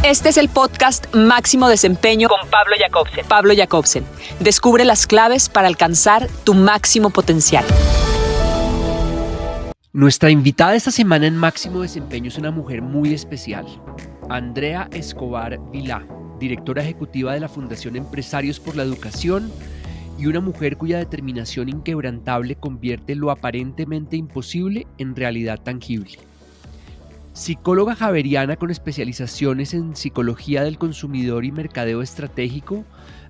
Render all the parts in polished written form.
Este es el podcast Máximo Desempeño con Pablo Jacobsen. Pablo Jacobsen. Descubre las claves para alcanzar tu máximo potencial. Nuestra invitada esta semana en Máximo Desempeño es una mujer muy especial, Andrea Escobar Vilá, directora ejecutiva de la Fundación Empresarios por la Educación y una mujer cuya determinación inquebrantable convierte lo aparentemente imposible en realidad tangible. Psicóloga javeriana con especializaciones en psicología del consumidor y mercadeo estratégico,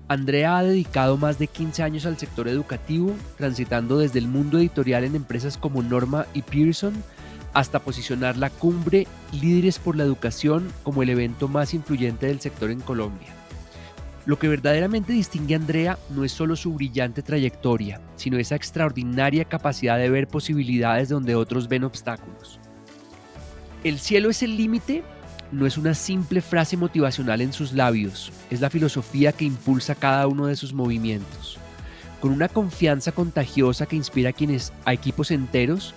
Andrea ha dedicado más de 15 años al sector educativo, transitando desde el mundo editorial en empresas como Norma y Pearson, hasta posicionar la Cumbre Líderes por la Educación como el evento más influyente del sector en Colombia. Lo que verdaderamente distingue a Andrea no es solo su brillante trayectoria, sino esa extraordinaria capacidad de ver posibilidades donde otros ven obstáculos. El cielo es el límite no es una simple frase motivacional en sus labios, es la filosofía que impulsa cada uno de sus movimientos. Con una confianza contagiosa que inspira a equipos enteros,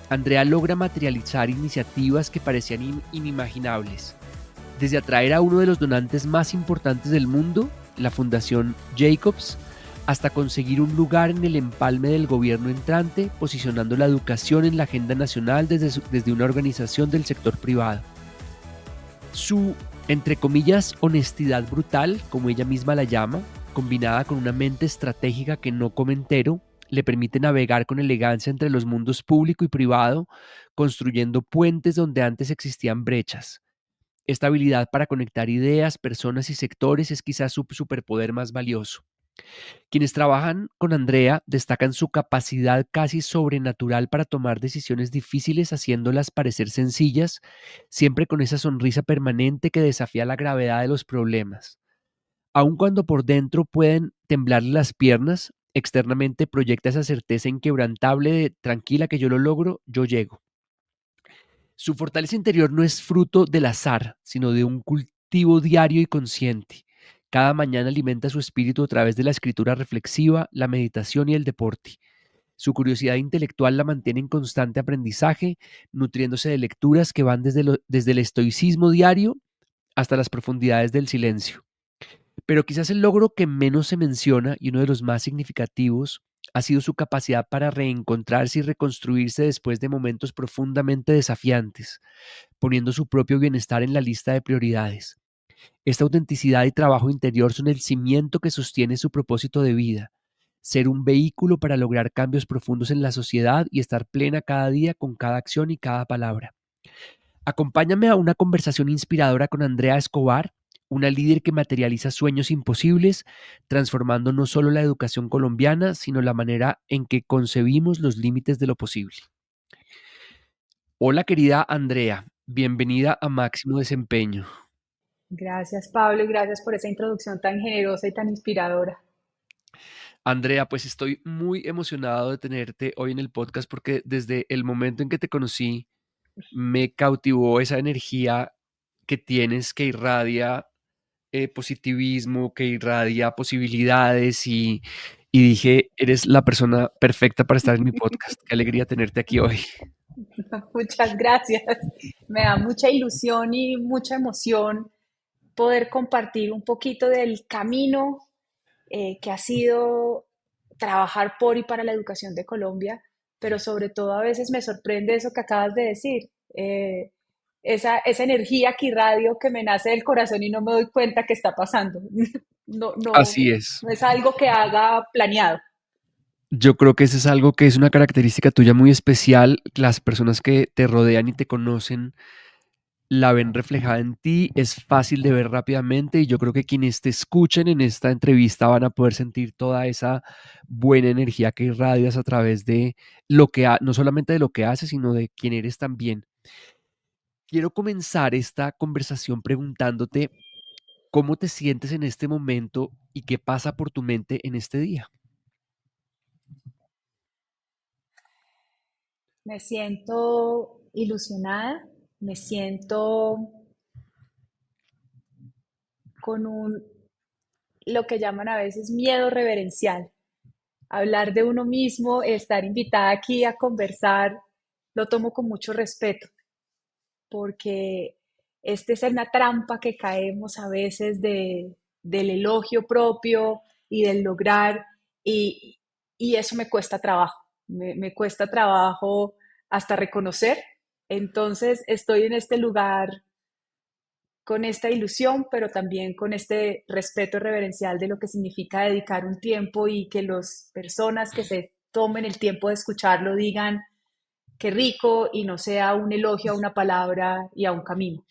Andrea logra materializar iniciativas que parecían inimaginables. Desde atraer a uno de los donantes más importantes del mundo, la Fundación Jacobs, hasta conseguir un lugar en el empalme del gobierno entrante, posicionando la educación en la agenda nacional desde una organización del sector privado. Su, entre comillas, honestidad brutal, como ella misma la llama, combinada con una mente estratégica que no come entero, le permite navegar con elegancia entre los mundos público y privado, construyendo puentes donde antes existían brechas. Esta habilidad para conectar ideas, personas y sectores es quizás su superpoder más valioso. Quienes trabajan con Andrea destacan su capacidad casi sobrenatural para tomar decisiones difíciles haciéndolas parecer sencillas, siempre con esa sonrisa permanente que desafía la gravedad de los problemas. Aun cuando por dentro pueden temblarle las piernas, externamente proyecta esa certeza inquebrantable de tranquila que yo lo logro, yo llego. Su fortaleza interior no es fruto del azar, sino de un cultivo diario y consciente. Cada mañana alimenta su espíritu a través de la escritura reflexiva, la meditación y el deporte. Su curiosidad intelectual la mantiene en constante aprendizaje, nutriéndose de lecturas que van desde el estoicismo diario hasta las profundidades del silencio. Pero quizás el logro que menos se menciona y uno de los más significativos ha sido su capacidad para reencontrarse y reconstruirse después de momentos profundamente desafiantes, poniendo su propio bienestar en la lista de prioridades. Esta autenticidad y trabajo interior son el cimiento que sostiene su propósito de vida, ser un vehículo para lograr cambios profundos en la sociedad y estar plena cada día con cada acción y cada palabra. Acompáñame a una conversación inspiradora con Andrea Escobar, una líder que materializa sueños imposibles, transformando no solo la educación colombiana, sino la manera en que concebimos los límites de lo posible. Hola querida Andrea, bienvenida a Máximo Desempeño. Gracias, Pablo, y gracias por esa introducción tan generosa y tan inspiradora. Andrea, pues estoy muy emocionado de tenerte hoy en el podcast porque desde el momento en que te conocí me cautivó esa energía que tienes, que irradia positivismo, que irradia posibilidades y dije, eres la persona perfecta para estar en mi podcast. Qué alegría tenerte aquí hoy. Muchas gracias. Me da mucha ilusión y mucha emoción poder compartir un poquito del camino que ha sido trabajar por y para la educación de Colombia, pero sobre todo a veces me sorprende eso que acabas de decir, esa energía que irradio que me nace del corazón y no me doy cuenta que está pasando. No, no, Así es. no es algo que haga planeado. Yo creo que eso es algo que es una característica tuya muy especial. Las personas que te rodean y te conocen la ven reflejada en ti, es fácil de ver rápidamente y yo creo que quienes te escuchen en esta entrevista van a poder sentir toda esa buena energía que irradias a través de lo que, no solamente de lo que haces, sino de quién eres también. Quiero comenzar esta conversación preguntándote cómo te sientes en este momento y qué pasa por tu mente en este día. Me siento ilusionada, me siento con lo que llaman a veces miedo reverencial. Hablar de uno mismo, estar invitada aquí a conversar, lo tomo con mucho respeto, porque Esta es una trampa que caemos a veces del elogio propio y del lograr, y, y eso me cuesta trabajo, me cuesta trabajo hasta reconocer. Entonces estoy en este lugar con esta ilusión, pero también con este respeto reverencial de lo que significa dedicar un tiempo y que las personas que se tomen el tiempo de escucharlo digan qué rico y no sea un elogio a una palabra y a un camino.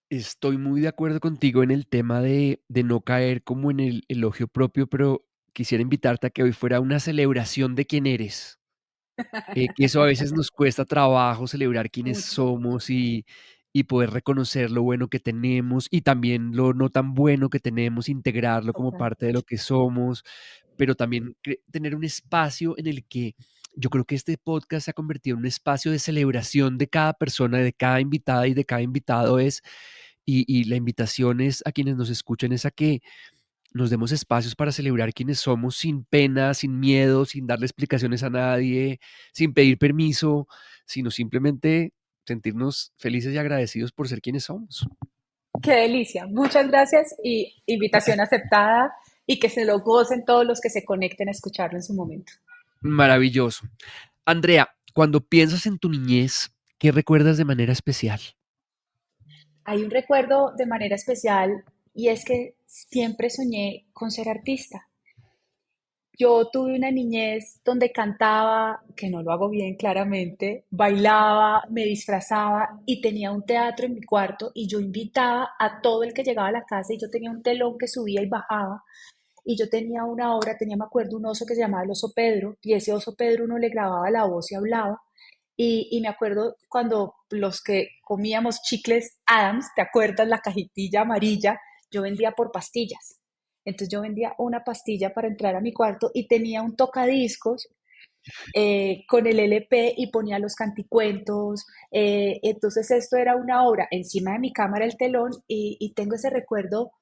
Estoy muy de acuerdo contigo en el tema de no caer como en el elogio propio, pero quisiera invitarte a que hoy fuera una celebración de quién eres. Que eso a veces nos cuesta trabajo celebrar quiénes Mucho, somos y poder reconocer lo bueno que tenemos y también lo no tan bueno que tenemos, integrarlo como total. parte de lo que somos, pero también tener un espacio en el que yo creo que este podcast se ha convertido en un espacio de celebración de cada persona, de cada invitada y de cada invitado y la invitación es a quienes nos escuchen es a que nos demos espacios para celebrar quiénes somos sin pena, sin miedo, sin darle explicaciones a nadie, sin pedir permiso, sino simplemente sentirnos felices y agradecidos por ser quienes somos. Qué delicia. Muchas gracias y invitación aceptada y que se lo gocen todos los que se conecten a escucharlo en su momento. Maravilloso. Andrea, cuando piensas en tu niñez, ¿qué recuerdas de manera especial? Hay un recuerdo de manera especial y es que siempre soñé con ser artista. Yo tuve una niñez donde cantaba, que no lo hago bien claramente, bailaba, me disfrazaba y tenía un teatro en mi cuarto y yo invitaba a todo el que llegaba a la casa y yo tenía un telón que subía y bajaba y yo tenía una obra, tenía, me acuerdo, un oso que se llamaba el oso Pedro y ese oso Pedro uno le grababa la voz y hablaba y me acuerdo cuando los que comíamos chicles Adams, ¿te acuerdas? La cajetilla amarilla, yo vendía por pastillas. Entonces yo vendía una pastilla para entrar a mi cuarto y tenía un tocadiscos con el LP y ponía los canticuentos. Entonces esto era una obra encima de mi cámara, el telón, y tengo ese recuerdo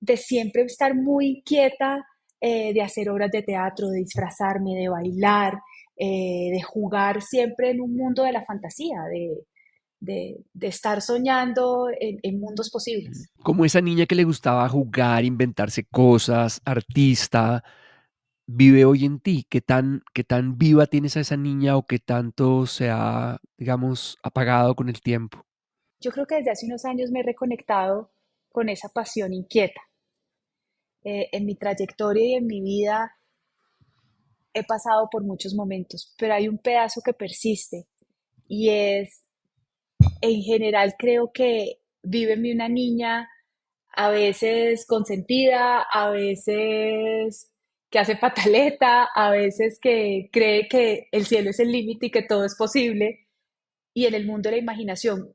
de siempre estar muy quieta, de hacer obras de teatro, de disfrazarme, de bailar, de jugar siempre en un mundo de la fantasía, de estar soñando en mundos posibles. Como esa niña que le gustaba jugar, inventarse cosas, artista, vive hoy en ti? Qué tan viva tienes a esa niña o qué tanto se ha, digamos, apagado con el tiempo? Yo creo que desde hace unos años me he reconectado con esa pasión inquieta. En mi trayectoria y en mi vida he pasado por muchos momentos, pero hay un pedazo que persiste y es, en general, creo que vive en mí una niña a veces consentida, a veces que hace pataleta, a veces que cree que el cielo es el límite y que todo es posible. Y en el mundo de la imaginación,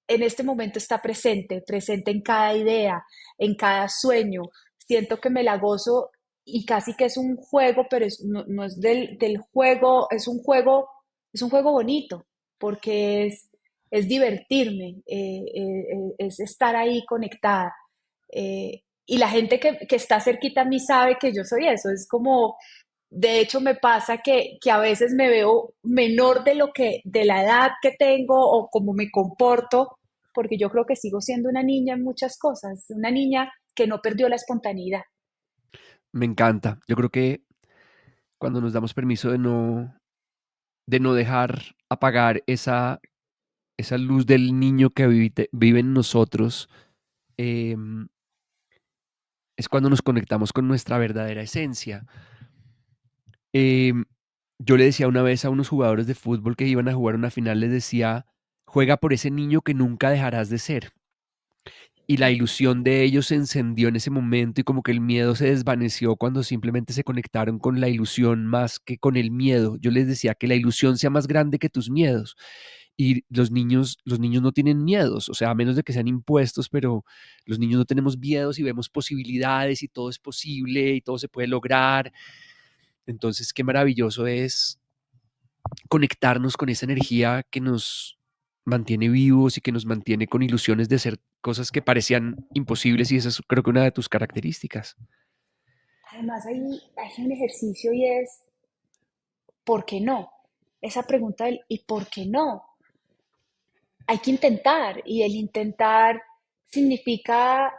en este momento está presente, presente en cada idea, en cada sueño. Siento que me la gozo y casi que es un juego, pero no, no es del juego, es un juego bonito, porque es divertirme, es estar ahí conectada. Y la gente que está cerquita a mí sabe que yo soy eso, es como, de hecho me pasa que a veces me veo menor de lo que, de la edad que tengo o como me comporto, porque yo creo que sigo siendo una niña en muchas cosas, una niña que no perdió la espontaneidad. Me encanta. Yo creo que cuando nos damos permiso de no dejar apagar esa luz del niño que vive en nosotros, em, es cuando nos conectamos con nuestra verdadera esencia. Em, yo le decía una vez a unos jugadores de fútbol que iban a jugar una final, les decía, juega por ese niño que nunca dejarás de ser. Y la ilusión de ellos se encendió en ese momento y como que el miedo se desvaneció cuando simplemente se conectaron con la ilusión más que con el miedo. Yo les decía que la ilusión sea más grande que tus miedos. Y los niños no tienen miedos, o sea, a menos de que sean impuestos, pero los niños no tenemos miedos y vemos posibilidades y todo es posible y todo se puede lograr. Entonces, qué maravilloso es conectarnos con esa energía que nos mantiene vivos y que nos mantiene con ilusiones de hacer cosas que parecían imposibles y esa es creo que una de tus características. Además hay un ejercicio y es, ¿por qué no? Esa pregunta del ¿y por qué no? hay que intentar y el intentar significa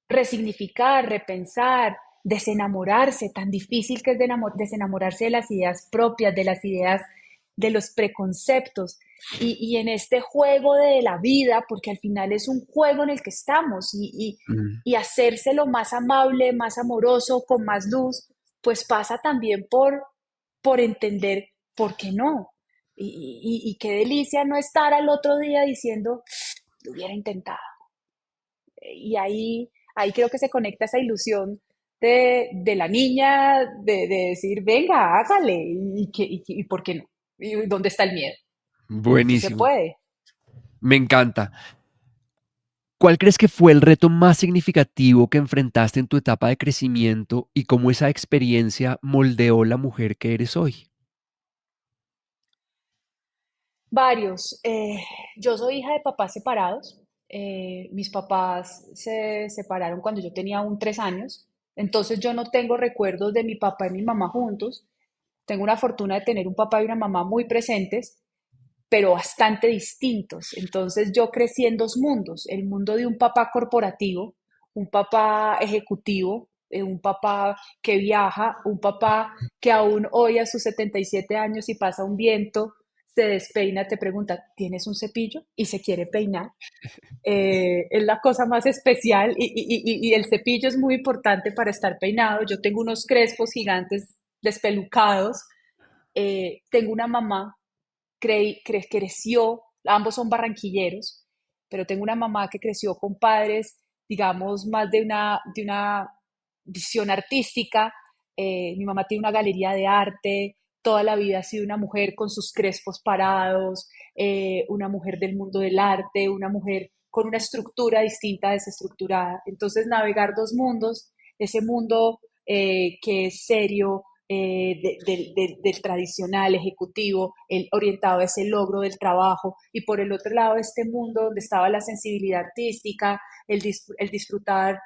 resignificar, repensar, desenamorarse, tan difícil que es desenamorarse de las ideas propias, de las ideas, de los preconceptos. Y en este juego de la vida, porque al final es un juego en el que estamos Mm. y hacérselo más amable, más amoroso, con más luz, pues pasa también por entender por qué no. Y qué delicia no estar al otro día diciendo, lo hubiera intentado. Y ahí creo que se conecta esa ilusión de la niña, de decir, venga, hágale, y por qué no, y dónde está el miedo, sí se Buenísimo. puede. Me encanta. ¿Cuál crees que fue el reto más significativo que enfrentaste en tu etapa de crecimiento y cómo esa experiencia moldeó la mujer que eres hoy? Varios. Yo soy hija de papás separados. Mis papás se separaron cuando yo tenía aún 3 años. Entonces yo no tengo recuerdos de mi papá y mi mamá juntos. Tengo una fortuna de tener un papá y una mamá muy presentes, pero bastante distintos. Entonces yo crecí en dos mundos, el mundo de un papá corporativo, un papá ejecutivo, un papá que viaja, un papá que aún hoy a sus 77 años y pasa un viento, se despeina, te pregunta, ¿tienes un cepillo? Y se quiere peinar. Es la cosa más especial y el cepillo es muy importante para estar peinado. Yo tengo unos crespos gigantes despelucados. Tengo una mamá creció, ambos son barranquilleros, pero tengo una mamá que creció con padres, digamos, más de una visión artística. Mi mamá tiene una galería de arte, toda la vida ha sido una mujer con sus crespos parados, una mujer del mundo del arte, una mujer con una estructura distinta, desestructurada. Entonces, navegar dos mundos, ese mundo que es serio, del tradicional ejecutivo, el orientado a ese logro del trabajo, y por el otro lado este mundo donde estaba la sensibilidad artística, el disfrutar.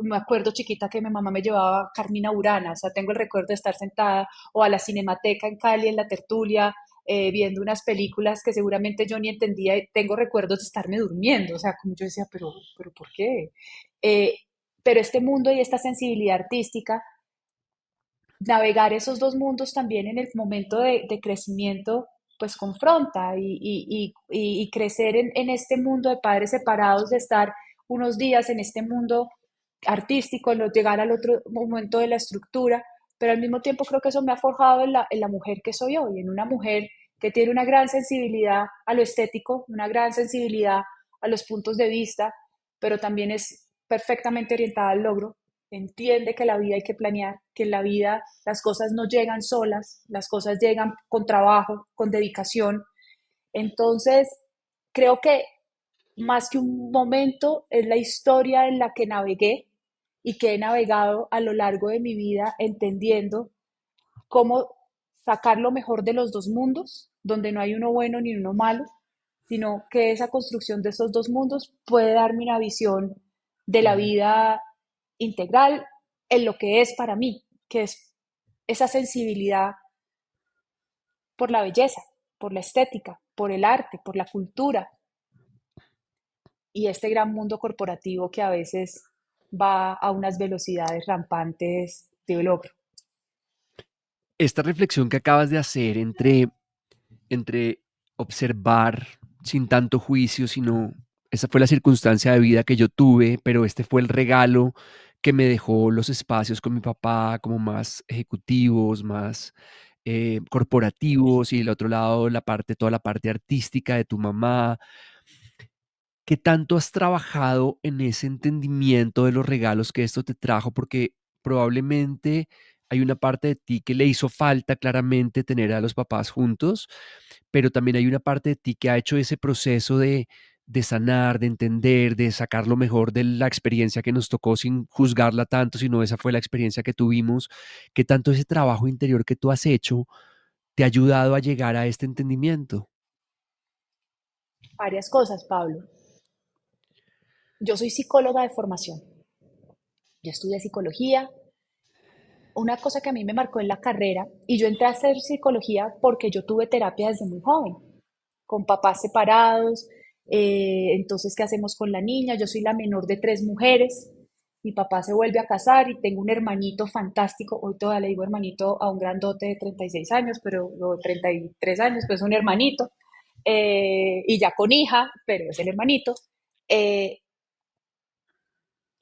Me acuerdo chiquita que mi mamá me llevaba a Carmina Burana, o sea, tengo el recuerdo de estar sentada o a la Cinemateca en Cali en la tertulia, viendo unas películas que seguramente yo ni entendía y tengo recuerdos de estarme durmiendo, o sea, como yo decía, pero ¿por qué? Eh, pero este mundo y esta sensibilidad artística, navegar esos dos mundos también en el momento de crecimiento, pues confronta y crecer en este mundo de padres separados, de estar unos días en este mundo artístico, llegar al otro momento de la estructura, pero al mismo tiempo creo que eso me ha forjado en la mujer que soy hoy, en una mujer que tiene una gran sensibilidad a lo estético, una gran sensibilidad a los puntos de vista, pero también es perfectamente orientada al logro, entiende que la vida hay que planear, que en la vida las cosas no llegan solas, las cosas llegan con trabajo, con dedicación. Entonces, creo que más que un momento es la historia en la que navegué y que he navegado a lo largo de mi vida entendiendo cómo sacar lo mejor de los dos mundos, donde no hay uno bueno ni uno malo, sino que esa construcción de esos dos mundos puede darme una visión de la Mm. vida integral en lo que es para mí, que es esa sensibilidad por la belleza, por la estética, por el arte, por la cultura y este gran mundo corporativo que a veces va a unas velocidades rampantes de logro. Esta reflexión que acabas de hacer entre observar sin tanto juicio, sino esa fue la circunstancia de vida que yo tuve, pero este fue el regalo que me dejó los espacios con mi papá como más ejecutivos, más corporativos y el otro lado toda la parte artística de tu mamá. ¿Qué tanto has trabajado en ese entendimiento de los regalos que esto te trajo? Porque probablemente hay una parte de ti que le hizo falta claramente tener a los papás juntos, pero también hay una parte de ti que ha hecho ese proceso de sanar, de entender, de sacar lo mejor de la experiencia que nos tocó sin juzgarla tanto, sino esa fue la experiencia que tuvimos. ¿Qué tanto ese trabajo interior que tú has hecho te ha ayudado a llegar a este entendimiento? Varias cosas, Pablo. Yo soy psicóloga de formación. Yo estudié psicología. Una cosa que a mí me marcó en la carrera, y yo entré a hacer psicología porque yo tuve terapia desde muy joven. con papás separados. Entonces, ¿qué hacemos con la niña? Yo soy la menor de tres mujeres. Mi papá se vuelve a casar y tengo un hermanito fantástico. Hoy todavía le digo hermanito a un grandote de 36 años, pero o 33 años, pues es un hermanito. Y ya con hija, pero es el hermanito. Eh,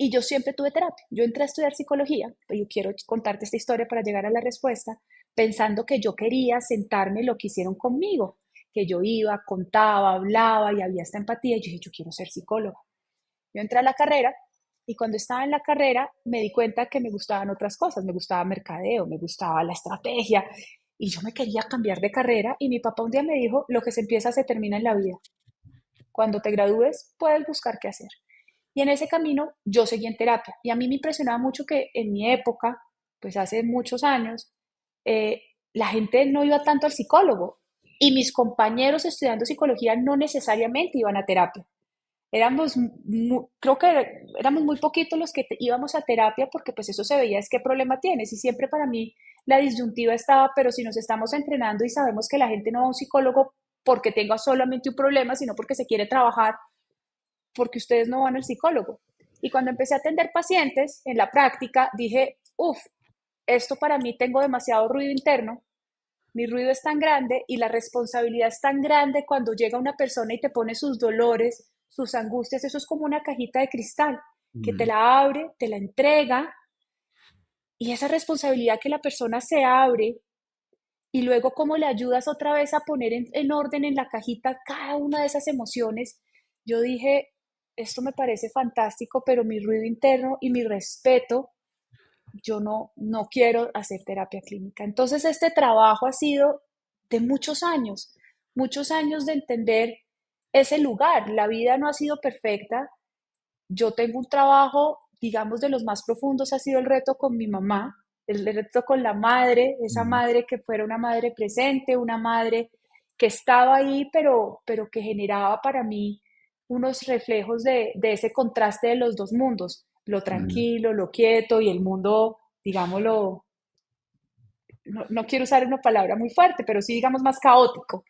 y yo siempre tuve terapia. Yo entré a estudiar psicología, yo quiero contarte esta historia para llegar a la respuesta, pensando que yo quería sentarme lo que hicieron conmigo, que yo iba, contaba, hablaba y había esta empatía. Y yo dije, yo quiero ser psicóloga. Yo entré a la carrera y cuando estaba en la carrera me di cuenta que me gustaban otras cosas, me gustaba mercadeo, me gustaba la estrategia y yo me quería cambiar de carrera y mi papá un día me dijo, lo que se empieza se termina en la vida. Cuando te gradúes puedes buscar qué hacer. Y en ese camino yo seguí en terapia. Y a mí me impresionaba mucho que en mi época, pues hace muchos años, eh, la gente no iba tanto al psicólogo. Y mis compañeros estudiando psicología no necesariamente iban a terapia. Creo que éramos muy poquitos los que íbamos a terapia porque pues eso se veía es qué problema tienes. Y siempre para mí la disyuntiva estaba, pero si nos estamos entrenando y sabemos que la gente no va a un psicólogo porque tenga solamente un problema, sino porque se quiere trabajar, porque ustedes no van al psicólogo. Y cuando empecé a atender pacientes en la práctica, dije, uff, esto para mí tengo demasiado ruido interno, mi ruido es tan grande y la responsabilidad es tan grande cuando llega una persona y te pone sus dolores, sus angustias, eso es como una cajita de cristal que te Mm, la abre, te la entrega y esa responsabilidad que la persona se abre y luego cómo le ayudas otra vez a poner en orden en la cajita cada una de esas emociones. Yo dije, esto me parece fantástico, pero mi ruido interno y mi respeto, yo no quiero hacer terapia clínica. Entonces este trabajo ha sido de muchos años de entender ese lugar. La vida no ha sido perfecta. Yo tengo un trabajo, digamos, de los más profundos, ha sido el reto con mi mamá, el reto con la madre, esa mm, madre que fuera una madre presente, una madre que estaba ahí, pero que generaba para mí unos reflejos de ese contraste de los dos mundos, lo mm. tranquilo, lo quieto y el mundo, digámoslo, no quiero usar una palabra muy fuerte, pero sí digamos más caótico,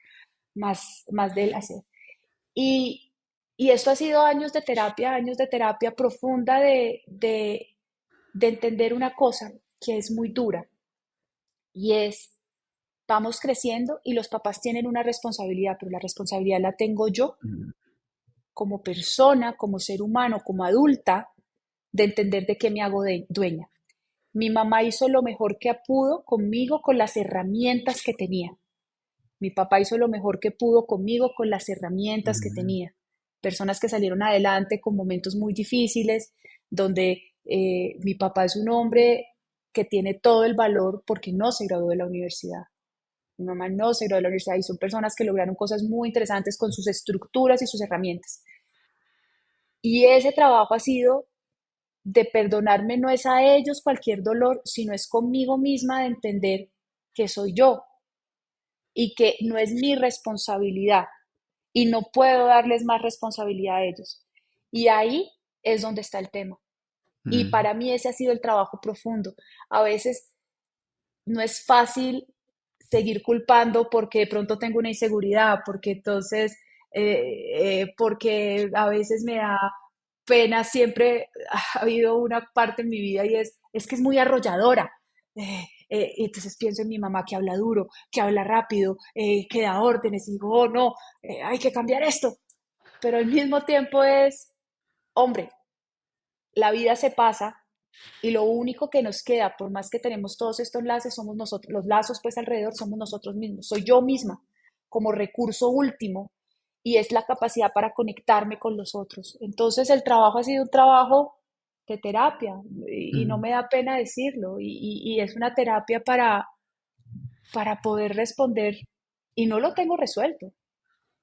más del hacer. Y, y esto ha sido años de terapia profunda de entender una cosa que es muy dura y es, vamos creciendo y los papás tienen una responsabilidad, pero la responsabilidad la tengo yo Mm, como persona, como ser humano, como adulta, de entender de qué me hago dueña. Mi mamá hizo lo mejor que pudo conmigo con las herramientas que tenía. Mi papá hizo lo mejor que pudo conmigo con las herramientas que mm, tenía. Personas que salieron adelante con momentos muy difíciles, donde mi papá es un hombre que tiene todo el valor porque no se graduó de la universidad. Mi mamá no se graduó de la universidad y son personas que lograron cosas muy interesantes con sus estructuras y sus herramientas. Y ese trabajo ha sido de perdonarme, no es a ellos cualquier dolor, sino es conmigo misma de entender que soy yo y que no es mi responsabilidad y no puedo darles más responsabilidad a ellos. Y ahí es donde está el tema. Y mm. para mí ese ha sido el trabajo profundo. A veces no es fácil seguir culpando porque de pronto tengo una inseguridad, porque entonces, porque a veces me da pena, siempre ha habido una parte en mi vida y es que es muy arrolladora. Y entonces pienso en mi mamá que habla duro, que habla rápido, que da órdenes y digo, oh no, hay que cambiar esto. Pero al mismo tiempo es, hombre, la vida se pasa y lo único que nos queda, por más que tenemos todos estos lazos, somos nosotros, los lazos pues alrededor somos nosotros mismos, soy yo misma como recurso último y es la capacidad para conectarme con los otros. Entonces el trabajo ha sido un trabajo de terapia y no Mm, me da pena decirlo y es una terapia para poder responder y no lo tengo resuelto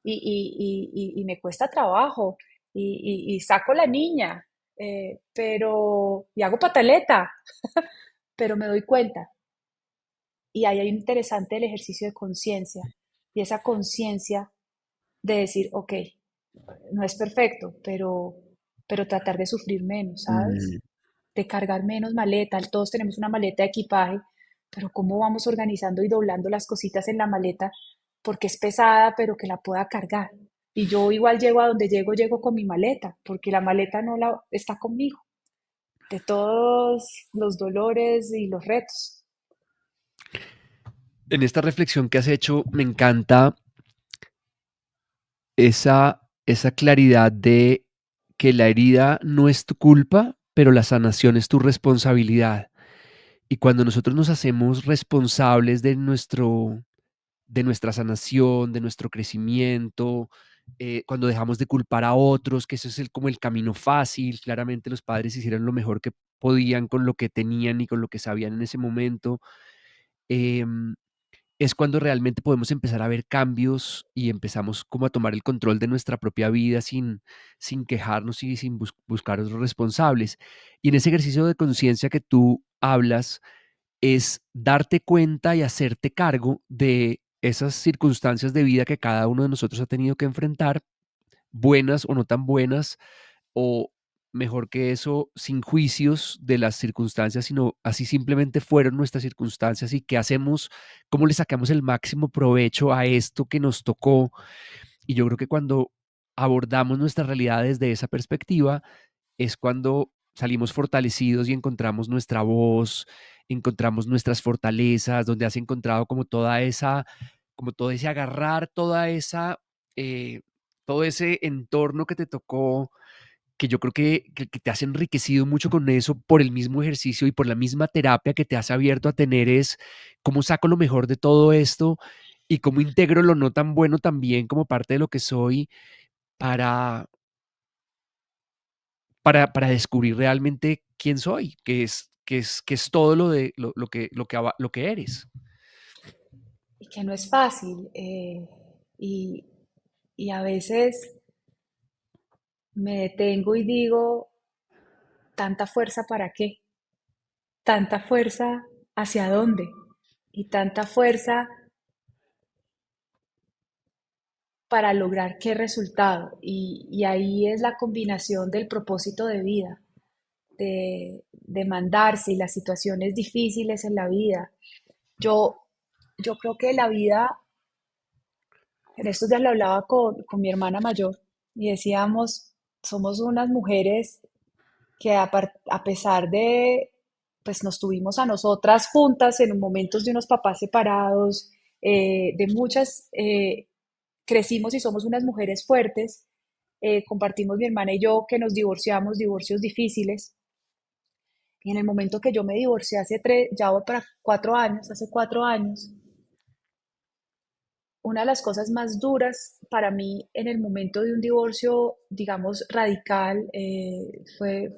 y me cuesta trabajo y saco la niña, y hago pataleta, pero me doy cuenta. Y ahí hay un interesante el ejercicio de conciencia y esa conciencia de decir, ok, no es perfecto, pero tratar de sufrir menos, ¿sabes? mm. De cargar menos maleta. Todos tenemos una maleta de equipaje, pero ¿cómo vamos organizando y doblando las cositas en la maleta porque es pesada, pero que la pueda cargar. Y yo igual llego a donde llego, llego con mi maleta, porque la maleta no la, está conmigo, de todos los dolores y los retos. En esta reflexión que has hecho, me encanta esa claridad de que la herida no es tu culpa, pero la sanación es tu responsabilidad. Y cuando nosotros nos hacemos responsables de nuestra sanación, de nuestro crecimiento, cuando dejamos de culpar a otros, que eso es como el camino fácil, claramente los padres hicieron lo mejor que podían con lo que tenían y con lo que sabían en ese momento, em, es cuando realmente podemos empezar a ver cambios y empezamos como a tomar el control de nuestra propia vida sin quejarnos y sin buscar otros responsables. Y en ese ejercicio de conciencia que tú hablas, es darte cuenta y hacerte cargo de esas circunstancias de vida que cada uno de nosotros ha tenido que enfrentar, buenas o no tan buenas, o mejor que eso, sin juicios de las circunstancias, sino así simplemente fueron nuestras circunstancias y qué hacemos, cómo le sacamos el máximo provecho a esto que nos tocó. Y yo creo que cuando abordamos nuestra realidad desde esa perspectiva, es cuando salimos fortalecidos y encontramos nuestra voz, encontramos nuestras fortalezas, donde has encontrado como toda esa, como todo ese agarrar, eh, todo ese entorno que te tocó, que yo creo que te has enriquecido mucho con eso por el mismo ejercicio y por la misma terapia que te has abierto a tener, es cómo saco lo mejor de todo esto y cómo integro lo no tan bueno también como parte de lo que soy para, para descubrir realmente quién soy, que es todo lo que eres. Y que no es fácil. Y, y a veces me detengo y digo, ¿tanta fuerza para qué? ¿Tanta fuerza hacia dónde? Y tanta fuerza para lograr qué resultado. Y ahí es la combinación del propósito de vida, de mandarse y las situaciones difíciles en la vida. Yo, yo creo que la vida, en estos días lo hablaba con mi hermana mayor y decíamos, somos unas mujeres que a pesar de, pues nos tuvimos a nosotras juntas en momentos de unos papás separados, de muchas, crecimos y somos unas mujeres fuertes. Compartimos mi hermana y yo que nos divorciamos, divorcios difíciles. Y en el momento que yo me divorcié hace tres, ya voy para 4 años, hace 4 años, una de las cosas más duras para mí en el momento de un divorcio, digamos, radical, fue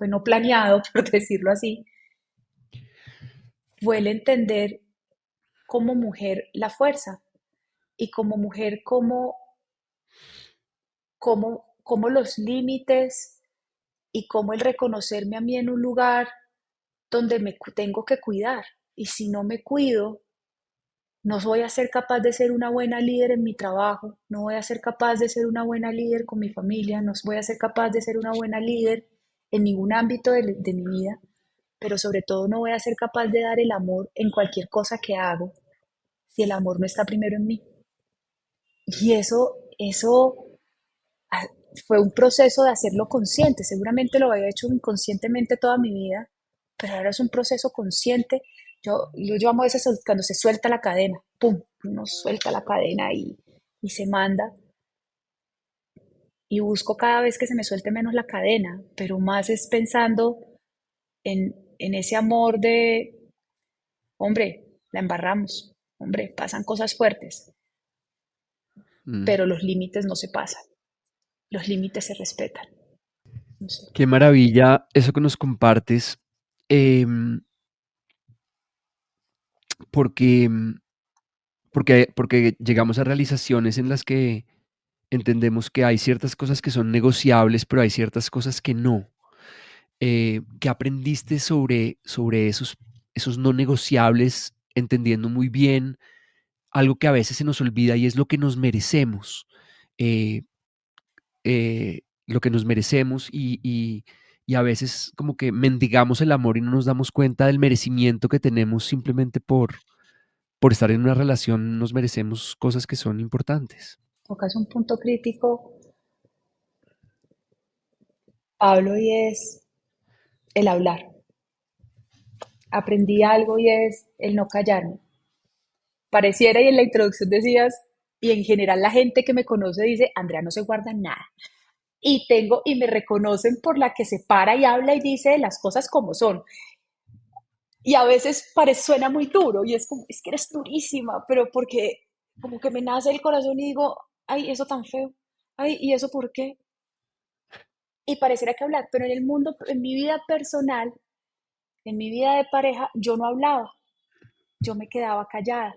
no planeado, por decirlo así, fue el entender como mujer la fuerza y como mujer como los límites y como el reconocerme a mí en un lugar donde tengo que cuidar. Y si no me cuido, no voy a ser capaz de ser una buena líder en mi trabajo, no voy a ser capaz de ser una buena líder con mi familia, no voy a ser capaz de ser una buena líder en ningún ámbito de mi vida, pero sobre todo no voy a ser capaz de dar el amor en cualquier cosa que hago si el amor no está primero en mí. Y eso ah, fue un proceso de hacerlo consciente. Seguramente lo había hecho inconscientemente toda mi vida, pero ahora es un proceso consciente. Yo amo a veces cuando se suelta la cadena, ¡pum! Uno suelta la cadena y se manda. Y busco cada vez que se me suelte menos la cadena, pero más es pensando en ese amor de, hombre, la embarramos, hombre, pasan cosas fuertes, Mm. pero los límites no se pasan, los límites se respetan. No sé. Qué maravilla eso que nos compartes, em, porque, porque llegamos a realizaciones en las que entendemos que hay ciertas cosas que son negociables, pero hay ciertas cosas que no. ¿Qué aprendiste sobre esos no negociables, entendiendo muy bien algo que a veces se nos olvida y es lo que nos merecemos? Eh, lo que nos merecemos y a veces como que mendigamos el amor y no nos damos cuenta del merecimiento que tenemos simplemente por estar en una relación nos merecemos cosas que son importantes. Tocas un punto crítico, Pablo, y es el hablar. Aprendí algo y es el no callarme. Pareciera, y en la introducción decías, y en general la gente que me conoce dice, Andrea no se guarda nada. Y me reconocen por la que se para y habla y dice las cosas como son. Y a veces suena muy duro y es como, es que eres durísima, pero porque como que me nace el corazón y digo, ay, eso tan feo, ay, ¿y eso por qué? Y pareciera que hablar, pero en el mundo, en mi vida personal, en mi vida de pareja, yo no hablaba, yo me quedaba callada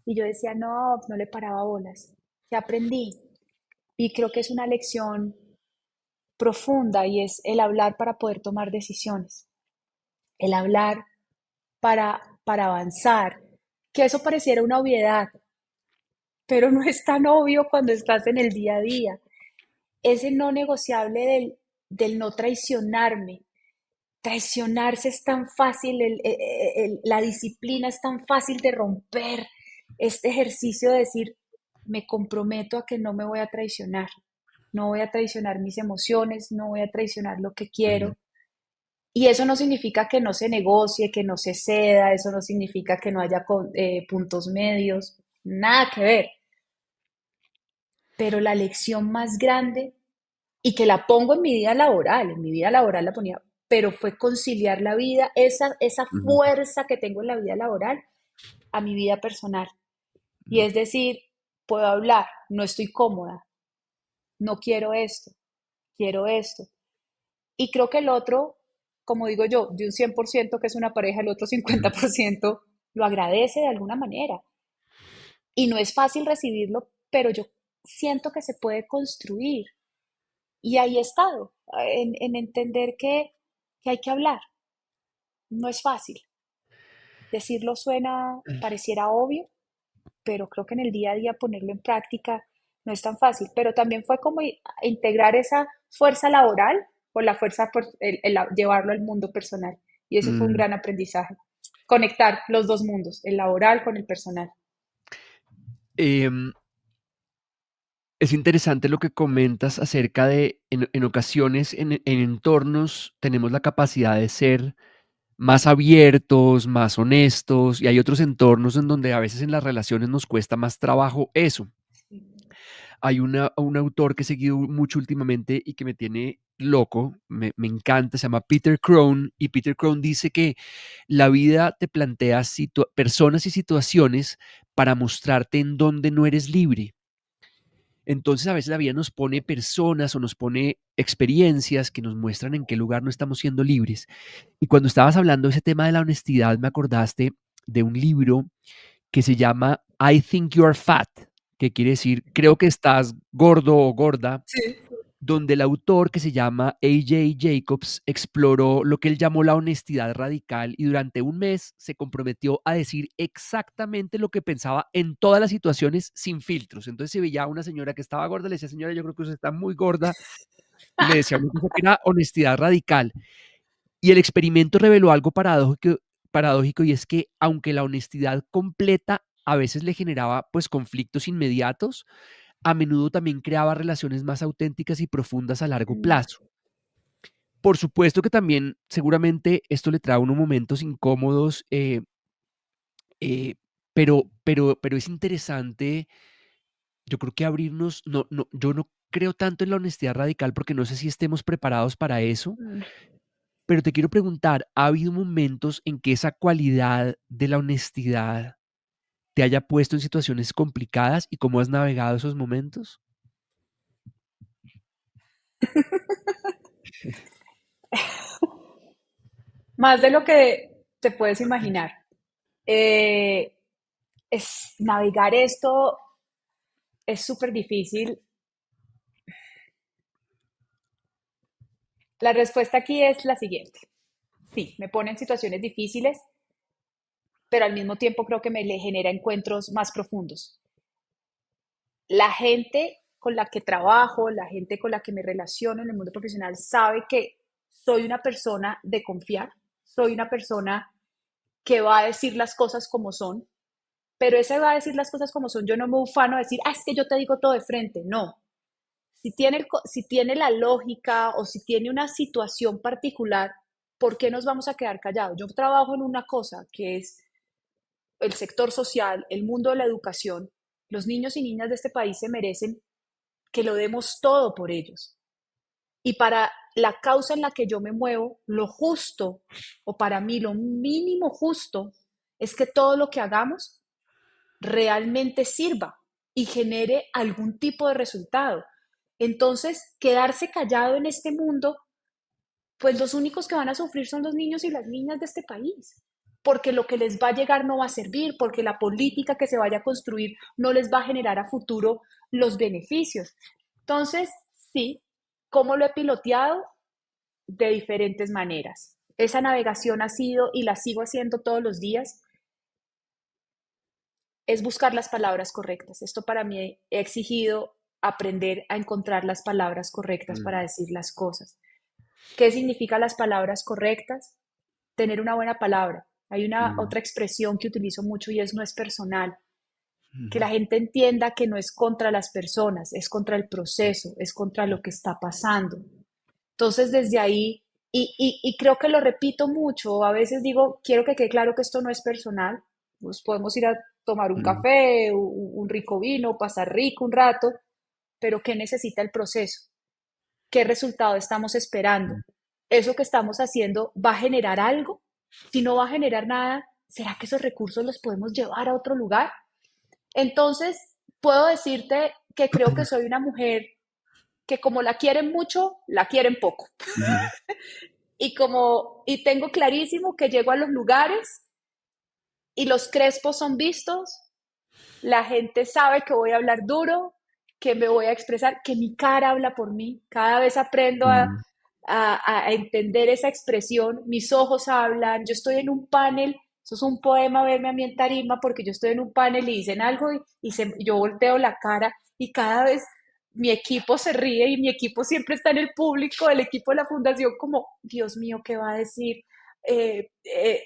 y yo decía, no, no le paraba bolas. ¿Qué aprendí? Y creo que es una lección profunda y es el hablar para poder tomar decisiones, el hablar para avanzar, que eso pareciera una obviedad, pero no es tan obvio cuando estás en el día a día. Ese no negociable del no traicionarme. Traicionarse es tan fácil, la disciplina es tan fácil de romper. Este ejercicio de decir, me comprometo a que no me voy a traicionar, no voy a traicionar mis emociones, no voy a traicionar lo que Ujú, quiero. Y eso no significa que no se negocie, que no se ceda, eso no significa que no haya puntos medios, nada que ver. Pero la lección más grande, y que la pongo en mi vida laboral la ponía, pero fue conciliar la vida, esa ujú, fuerza que tengo en la vida laboral a mi vida personal. Y ujú. es decir, puedo hablar, no estoy cómoda, no quiero esto. Y creo que el otro, como digo yo, de un 100% que es una pareja, el otro Ujú. 50% lo agradece de alguna manera. Y no es fácil recibirlo, pero yo siento que se puede construir. Y ahí he estado, en entender que hay que hablar. No es fácil. Decirlo suena, pareciera obvio, pero creo que en el día a día ponerlo en práctica no es tan fácil. Pero también fue como integrar esa fuerza laboral con la fuerza, llevarlo al mundo personal. Y eso fue un Mm. gran aprendizaje. Conectar los dos mundos, el laboral con el personal. Em, es interesante lo que comentas acerca de, en ocasiones, en entornos, tenemos la capacidad de ser más abiertos, más honestos, y hay otros entornos en donde a veces en las relaciones nos cuesta más trabajo eso. Hay un autor que he seguido mucho últimamente y que me tiene loco, me encanta, se llama Peter Crone, y Peter Crone dice que la vida te plantea personas y situaciones para mostrarte en dónde no eres libre. Entonces a veces la vida nos pone personas o nos pone experiencias que nos muestran en qué lugar no estamos siendo libres. Y cuando estabas hablando de ese tema de la honestidad, me acordaste de un libro que se llama I Think You Are Fat, que quiere decir creo que estás gordo o gorda, Sí. donde el autor, que se llama A.J. Jacobs, exploró lo que él llamó la honestidad radical y durante un mes se comprometió a decir exactamente lo que pensaba en todas las situaciones sin filtros. Entonces, si veía a una señora que estaba gorda, le decía, señora, yo creo que usted está muy gorda, y le decía una cosa que era honestidad radical. Y el experimento reveló algo paradójico, y es que aunque la honestidad completa a veces le generaba pues conflictos inmediatos, a menudo también creaba relaciones más auténticas y profundas a largo Mm, plazo. Por supuesto que también seguramente esto le trae a uno momentos incómodos, eh, pero es interesante, yo creo que abrirnos, yo no creo tanto en la honestidad radical porque no sé si estemos preparados para eso, mm. pero te quiero preguntar, ¿ha habido momentos en que esa cualidad de la honestidad te haya puesto en situaciones complicadas y cómo has navegado esos momentos? Más de lo que te puedes imaginar. Eh, navegar esto es súper difícil. La respuesta aquí es la siguiente. Sí, me pone en situaciones difíciles, pero al mismo tiempo creo que me le genera encuentros más profundos. La gente con la que trabajo, la gente con la que me relaciono en el mundo profesional sabe que soy una persona de confiar, soy una persona que va a decir las cosas como son, pero ese va a decir las cosas como son. Yo no me ufano a decir, es que yo te digo todo de frente. No. Si tiene la lógica o si tiene una situación particular, ¿por qué nos vamos a quedar callados? Yo trabajo en una cosa que es el sector social, el mundo de la educación. Los niños y niñas de este país se merecen que lo demos todo por ellos. Y para la causa en la que yo me muevo, lo justo, o para mí lo mínimo justo, es que todo lo que hagamos realmente sirva y genere algún tipo de resultado. Entonces, quedarse callado en este mundo, pues los únicos que van a sufrir son los niños y las niñas de este país, porque lo que les va a llegar no va a servir, porque la política que se vaya a construir no les va a generar a futuro los beneficios. Entonces, sí, ¿cómo lo he piloteado? De diferentes maneras. Esa navegación ha sido, y la sigo haciendo todos los días, es buscar las palabras correctas. Esto para mí he exigido aprender a encontrar las palabras correctas Mm, para decir las cosas. ¿Qué significan las palabras correctas? Tener una buena palabra. Hay una mm, otra expresión que utilizo mucho y es no es personal. Que ujú, la gente entienda que no es contra las personas, es contra el proceso, es contra lo que está pasando. Entonces, desde ahí, y creo que lo repito mucho, a veces digo, quiero que quede claro que esto no es personal, pues podemos ir a tomar un mm, café, un rico vino, pasar rico un rato, pero ¿qué necesita el proceso? ¿Qué resultado estamos esperando? ¿Eso que estamos haciendo va a generar algo? Si no va a generar nada, ¿será que esos recursos los podemos llevar a otro lugar? Entonces, puedo decirte que creo que soy una mujer que como la quieren mucho, la quieren poco. ujú. Y tengo clarísimo que llego a los lugares y los crespos son vistos, la gente sabe que voy a hablar duro, que me voy a expresar, que mi cara habla por mí. Cada vez aprendo Mm, a entender esa expresión, mis ojos hablan, yo estoy en un panel, eso es un poema verme a mí en tarima porque yo estoy en un panel y dicen algo yo volteo la cara y cada vez mi equipo se ríe y mi equipo siempre está en el público, el equipo de la fundación como, Dios mío, ¿qué va a decir? Eh, eh,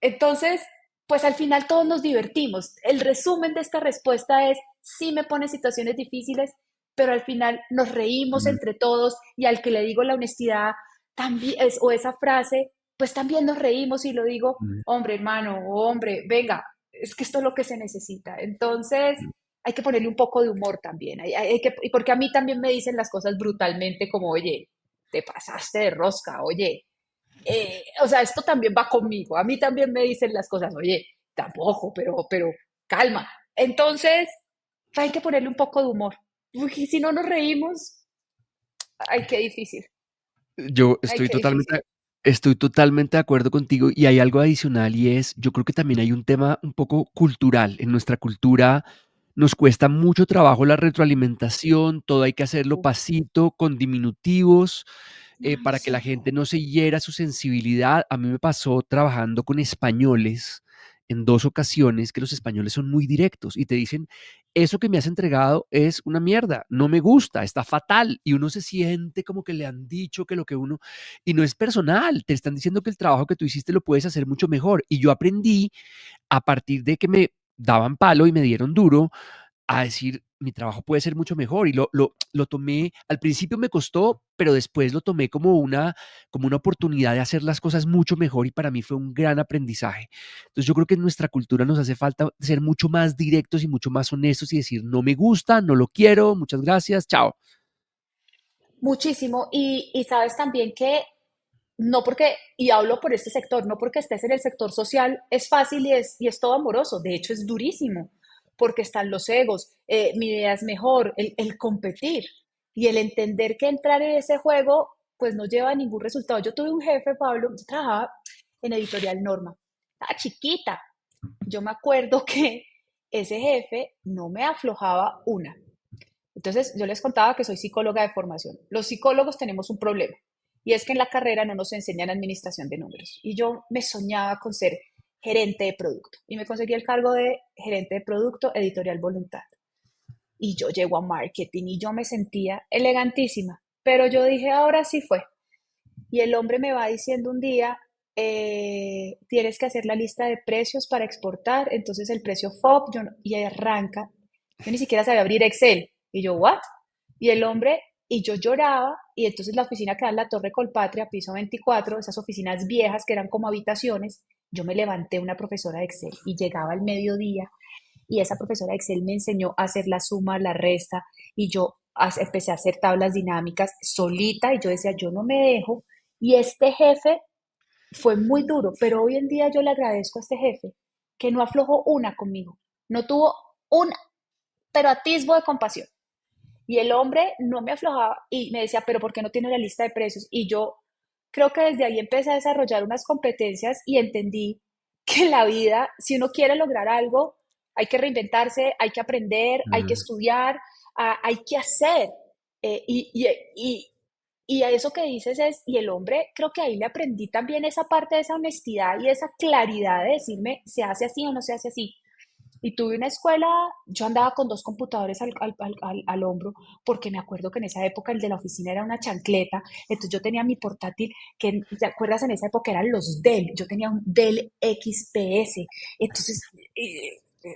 entonces, pues al final todos nos divertimos. El resumen de esta respuesta es, sí me pone en situaciones difíciles, pero al final nos reímos mm, entre todos y al que le digo la honestidad también o esa frase, pues también nos reímos y lo digo, mm. hombre, hermano, hombre, venga, es que esto es lo que se necesita. Entonces, hay que ponerle un poco de humor también. Y porque a mí también me dicen las cosas brutalmente como, oye, te pasaste de rosca, oye, o sea, esto también va conmigo. A mí también me dicen las cosas, oye, tampoco, pero calma. Entonces, hay que ponerle un poco de humor. Porque si no nos reímos, ay, qué difícil, Yo ay, qué difícil. estoy totalmente de acuerdo contigo y hay algo adicional y es, yo creo que también hay un tema un poco cultural. En nuestra cultura nos cuesta mucho trabajo la retroalimentación, todo hay que hacerlo Uf, pasito, con diminutivos, ay, para que la sí. gente no se hiera su sensibilidad. A mí me pasó trabajando con españoles en 2 ocasiones que los españoles son muy directos y te dicen: "Eso que me has entregado es una mierda, no me gusta, está fatal", y uno se siente como que le han dicho que lo que uno y no es personal, te están diciendo que el trabajo que tú hiciste lo puedes hacer mucho mejor. Y yo aprendí a partir de que me daban palo y me dieron duro, a decir, mi trabajo puede ser mucho mejor y lo tomé, al principio me costó, pero después lo tomé como una oportunidad de hacer las cosas mucho mejor y para mí fue un gran aprendizaje. Entonces yo creo que en nuestra cultura nos hace falta ser mucho más directos y mucho más honestos y decir, no me gusta, no lo quiero, muchas gracias, chao. Muchísimo. Y sabes también que no porque, y hablo por este sector, no porque estés en el sector social es fácil y es todo amoroso, de hecho es durísimo, porque están los egos, mi idea es mejor, el competir y el entender que entrar en ese juego pues no lleva a ningún resultado. Yo tuve un jefe, Pablo, yo trabajaba en Editorial Norma, estaba chiquita, yo me acuerdo que ese jefe no me aflojaba una. Entonces, yo les contaba que soy psicóloga de formación. Los psicólogos tenemos un problema y es que en la carrera no nos enseñan administración de números. Y yo me soñaba con ser gerente de producto y me conseguí el cargo de gerente de producto editorial Voluntad. Y yo llego a marketing y yo me sentía elegantísima, pero yo dije, ahora sí fue. Y el hombre me va diciendo un día, tienes que hacer la lista de precios para exportar, entonces el precio FOB, y ahí arranca. Yo ni siquiera sabía abrir Excel. Y yo, ¿what? Y el hombre, y yo lloraba, y entonces la oficina queda en la Torre Colpatria, piso 24, esas oficinas viejas que eran como habitaciones, yo me levanté una profesora de Excel y llegaba al mediodía y esa profesora de Excel me enseñó a hacer la suma, la resta y yo empecé a hacer tablas dinámicas solita y yo decía, yo no me dejo. Y este jefe fue muy duro, pero hoy en día yo le agradezco a este jefe que no aflojó una conmigo, no tuvo un pero atisbo de compasión. Y el hombre no me aflojaba y me decía, pero ¿por qué no tiene la lista de precios? Y yo creo que desde ahí empecé a desarrollar unas competencias y entendí que en la vida, si uno quiere lograr algo, hay que reinventarse, hay que aprender, hay que Mm. estudiar, hay que hacer. Eh, y, y, y, y a eso que dices es, y el hombre, creo que ahí le aprendí también esa parte de esa honestidad y esa claridad de decirme, se hace así o no se hace así. Y tuve una escuela, yo andaba con dos computadores al hombro, porque me acuerdo que en esa época el de la oficina era una chancleta, entonces yo tenía mi portátil, que te acuerdas en esa época eran los Dell, yo tenía un Dell XPS, entonces,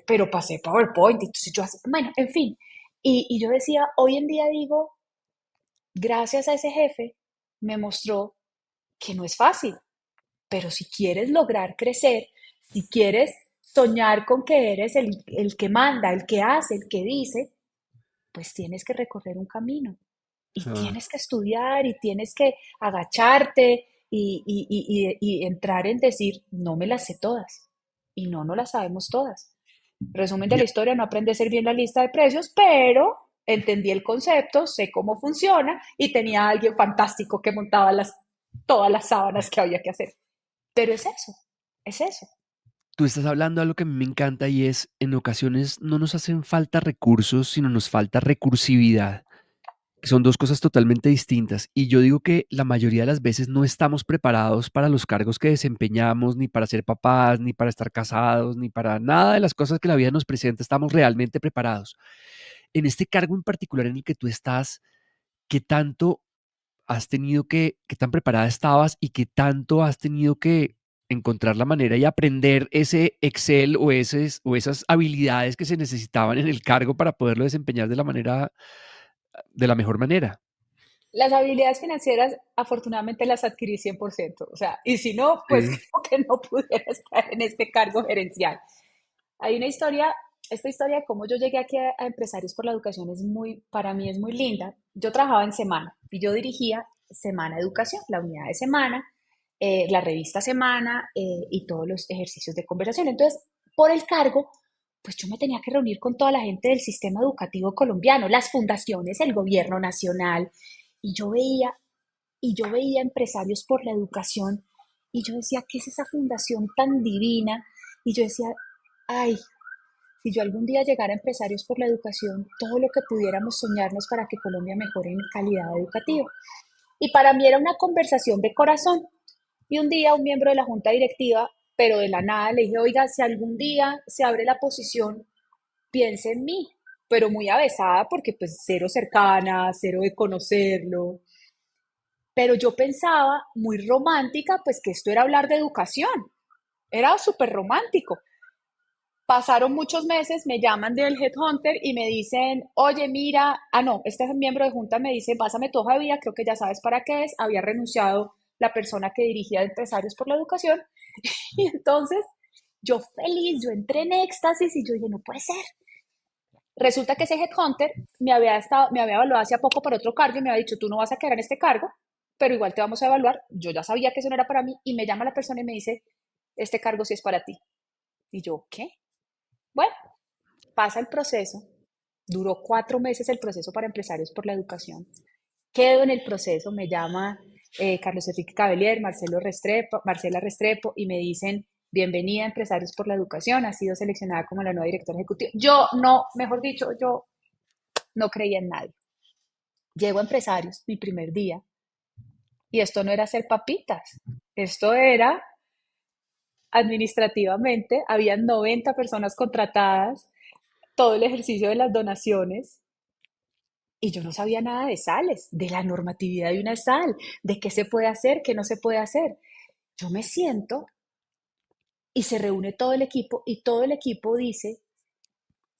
pero pasé PowerPoint, entonces yo así, bueno, en fin, y yo decía, hoy en día digo, gracias a ese jefe, me mostró que no es fácil, pero si quieres lograr crecer, si quieres soñar con que eres el que manda, el que hace, el que dice, pues tienes que recorrer un camino y Ah. tienes que estudiar y tienes que agacharte y entrar en decir, no me las sé todas y no, no las sabemos todas. Resumen de Y, la historia, no aprendí a hacer bien la lista de precios, pero entendí el concepto, sé cómo funciona y tenía a alguien fantástico que montaba todas las sábanas que había que hacer. Pero es eso, es eso. Tú estás hablando de algo que a mí me encanta y es, en ocasiones no nos hacen falta recursos, sino nos falta recursividad, que son dos cosas totalmente distintas. Y yo digo que la mayoría de las veces no estamos preparados para los cargos que desempeñamos, ni para ser papás, ni para estar casados, ni para nada de las cosas que la vida nos presenta, estamos realmente preparados. En este cargo en particular en el que tú estás, ¿qué tanto has tenido qué tan preparada estabas y qué tanto has tenido que encontrar la manera y aprender ese Excel o esas habilidades que se necesitaban en el cargo para poderlo desempeñar de la mejor manera? Las habilidades financieras, afortunadamente, las adquirí 100%. O sea, y si no, pues Sí. creo que no pudiera estar en este cargo gerencial. Hay una historia, esta historia de cómo yo llegué aquí a Empresarios por la Educación es muy, para mí es muy linda. Yo trabajaba en Semana y yo dirigía Semana Educación, la unidad de Semana, la revista Semana y todos los ejercicios de conversación. Entonces, por el cargo, pues yo me tenía que reunir con toda la gente del sistema educativo colombiano, las fundaciones, el gobierno nacional, y yo veía empresarios por la educación y yo decía, ¿qué es esa fundación tan divina? Y yo decía, ay, si yo algún día llegara a empresarios por la educación, todo lo que pudiéramos soñarnos para que Colombia mejore en calidad educativa. Y para mí era una conversación de corazón. Y un día un miembro de la junta directiva, pero de la nada, le dije, oiga, si algún día se abre la posición, piense en mí, pero muy avesada porque pues cero cercana, cero de conocerlo. Pero yo pensaba muy romántica, pues que esto era hablar de educación. Era súper romántico. Pasaron muchos meses, me llaman del Headhunter y me dicen, oye, mira, no, este miembro de junta me dice, pásame tu hoja de vida, creo que ya sabes para qué es, había renunciado la persona que dirigía Empresarios por la Educación. Y entonces yo feliz, yo entré en éxtasis y yo dije, no puede ser. Resulta que ese Headhunter me había evaluado hace poco para otro cargo y me había dicho, tú no vas a quedar en este cargo, pero igual te vamos a evaluar. Yo ya sabía que eso no era para mí y me llama la persona y me dice, este cargo sí es para ti. Y yo, ¿qué? Bueno, pasa el proceso, duró 4 meses el proceso para empresarios por la educación. Quedo en el proceso, me llama Carlos Enrique Cabellier, Marcela Restrepo y me dicen, bienvenida a Empresarios por la Educación, ha sido seleccionada como la nueva directora ejecutiva. Yo no, mejor dicho, yo no creía en nadie. Llego a Empresarios mi primer día y esto no era hacer papitas, esto era administrativamente, habían 90 personas contratadas, todo el ejercicio de las donaciones. Y yo no sabía nada de sales, de la normatividad de una sal, de qué se puede hacer, qué no se puede hacer. Yo me siento y se reúne todo el equipo y todo el equipo dice,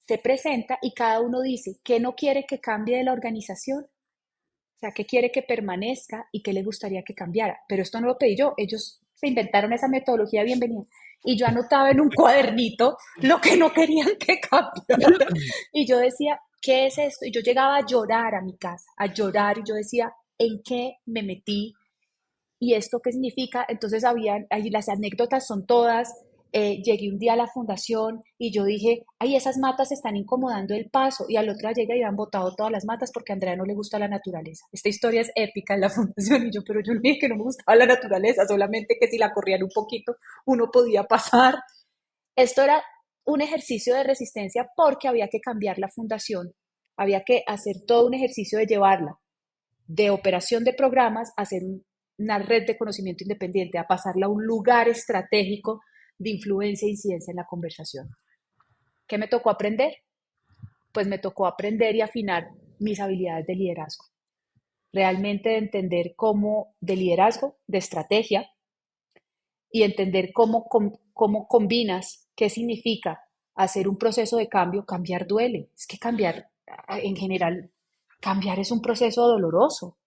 se presenta y cada uno dice qué no quiere que cambie de la organización, o sea, qué quiere que permanezca y qué le gustaría que cambiara. Pero esto no lo pedí yo, ellos se inventaron esa metodología de bienvenida. Y yo anotaba en un cuadernito lo que no querían que cambiara. Y yo decía, ¿qué es esto? Y yo llegaba a llorar a mi casa, a llorar. Y yo decía, ¿en qué me metí? ¿Y esto qué significa? Entonces habían, ahí las anécdotas son todas. Llegué un día a la fundación y yo dije, ay, esas matas están incomodando el paso. Y al otro día llegué y habían botado todas las matas porque a Andrea no le gusta la naturaleza. Esta historia es épica en la fundación y yo, pero yo no dije que no me gustaba la naturaleza, solamente que si la corrían un poquito uno podía pasar. Esto era un ejercicio de resistencia porque había que cambiar la fundación, había que hacer todo un ejercicio de llevarla de operación de programas a ser una red de conocimiento independiente, a pasarla a un lugar estratégico de influencia e incidencia en la conversación. ¿Qué me tocó aprender? Pues me tocó aprender y afinar mis habilidades de liderazgo. Realmente de entender cómo, de liderazgo, de estrategia, y entender cómo combinas, qué significa hacer un proceso de cambio. Cambiar duele. Es que cambiar, en general, cambiar es un proceso doloroso.